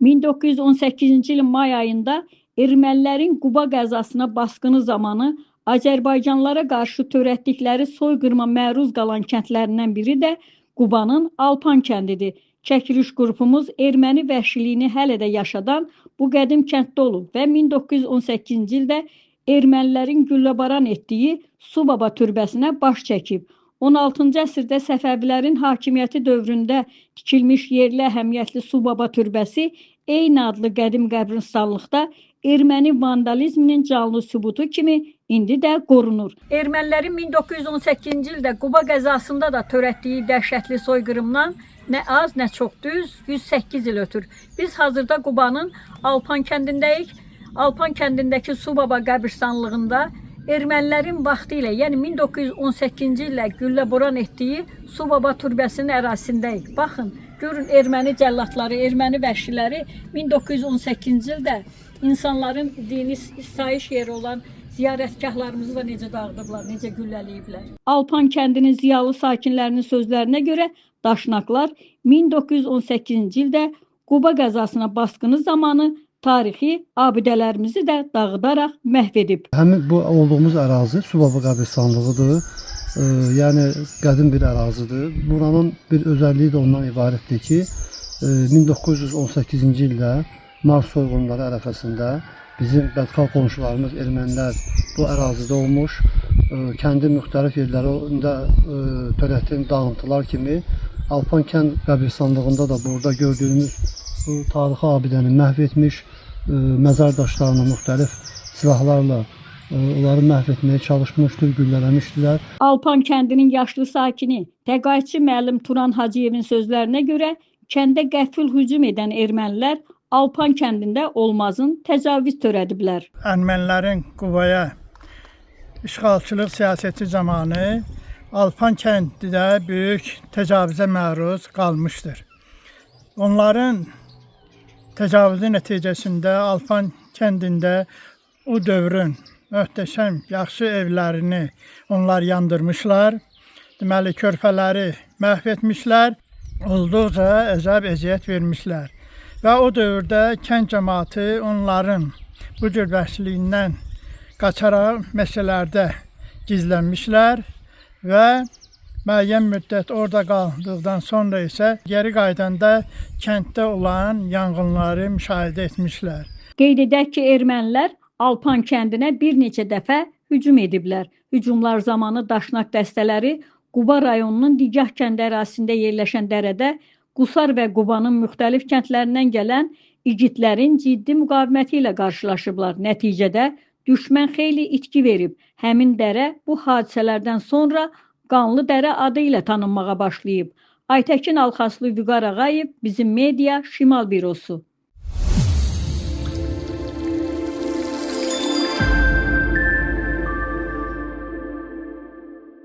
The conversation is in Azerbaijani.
1918-ci ilin may ayında ermənilərin Quba qəzasına basqını zamanı Azərbaycanlılara qarşı törətdikləri soyqırıma məruz qalan kəndlərindən biri də Qubanın Alpan kəndidir. Çəkiliş qrupumuz erməni vəhşiliyini hələ də yaşadan bu qədim kənddə olub və 1918-ci ildə ermənilərin gülləbaran etdiyi Subaba türbəsinə baş çəkib. 16-cı əsrdə Səfəvilərin hakimiyyəti dövründə tikilmiş yerli əhəmiyyətli Subaba türbəsi eyni adlı qədim qəbirstanlıqda erməni vandalizminin canlı sübutu kimi indi də qorunur. Ermənilərin 1918-ci ildə Quba qəzasında da törətdiyi dəhşətli soyqırımdan nə az, nə çox düz 108 il ötür. Biz hazırda Qubanın Alpan kəndindəyik. Alpan kəndindəki Subaba qəbirstanlığında ermənilərin vaxtı ilə, yəni 1918-ci illə güllə boran etdiyi Subaba türbəsinin ərazisindəyik. Baxın, görün erməni cəllatları, erməni vəhşiləri 1918-ci ildə insanların dini istayiş yeri olan ziyarətgahlarımızı da necə dağıdıblar, necə güllələyiblər. Alpan kəndinin ziyalı sakinlərinin sözlərinə görə daşnaqlar 1918-ci ildə Quba qəzasına basqını zamanı tarixi abidələrimizi də dağıdaraq məhv edib. Həmin bu olduğumuz ərazi Subaba qəbirstanlığıdır. Yəni qədim bir ərazidir. Buranın bir özəlliyi də ondan ibarətdir ki, 1918-ci ildə Mars soyğunları ərəfəsində bizim bədxalq qonşularımız ermənilər bu ərazidə olmuş, kəndin müxtəlif yerlərində törətdiyi dağıntılar kimi Alpan kənd qəbirstanlığında da burada gördüyümüz bu tarixi abidəni məhv etmiş, məzar daşlarını müxtəlif silahlarla onları məhv etməyə çalışmışdır, güllələmişdilər. Alpan kəndinin yaşlı sakini təqaüdçü müəllim Turan Hacıyevin sözlərinə görə kəndə qəfil hücum edən ermənilər Alpan kəndində olmazın təcavüz törədiblər. Ermənilərin Qubaya işğalçılıq siyasəti zamanı Alpan kəndi də böyük təcavüzə məruz qalmışdır. Onların təcavüzü nəticəsində Alpan kəndində o dövrün möhtəşəm, yaxşı evlərini onlar yandırmışlar. Deməli, körpələri məhv etmişlər, olduqca əzab-əziyyət vermişlər. Və o dövrdə kənd cəmaatı onların bu cür vəhşiliyindən qaçaraq meşələrdə gizlənmişlər və müəyyən müddət orada qaldıqdan sonra isə geri qaydanda kənddə olan yanğınları müşahidə etmişlər. Qeyd edək ki, ermənilər Alpan kəndinə bir neçə dəfə hücum ediblər. Hücumlar zamanı daşnaq dəstələri Quba rayonunun Digah kəndi ərazisində yerləşən dərədə Qusar və Qubanın müxtəlif kəndlərindən gələn igidlərin ciddi müqaviməti ilə qarşılaşıblar. Nəticədə düşmən xeyli itki verib. Həmin dərə bu hadisələrdən sonra Qanlı dərə adı ilə tanınmağa başlayıb. Aytəkin Alxaslı Vüqar Ağayev, bizim media Şimal bürosu.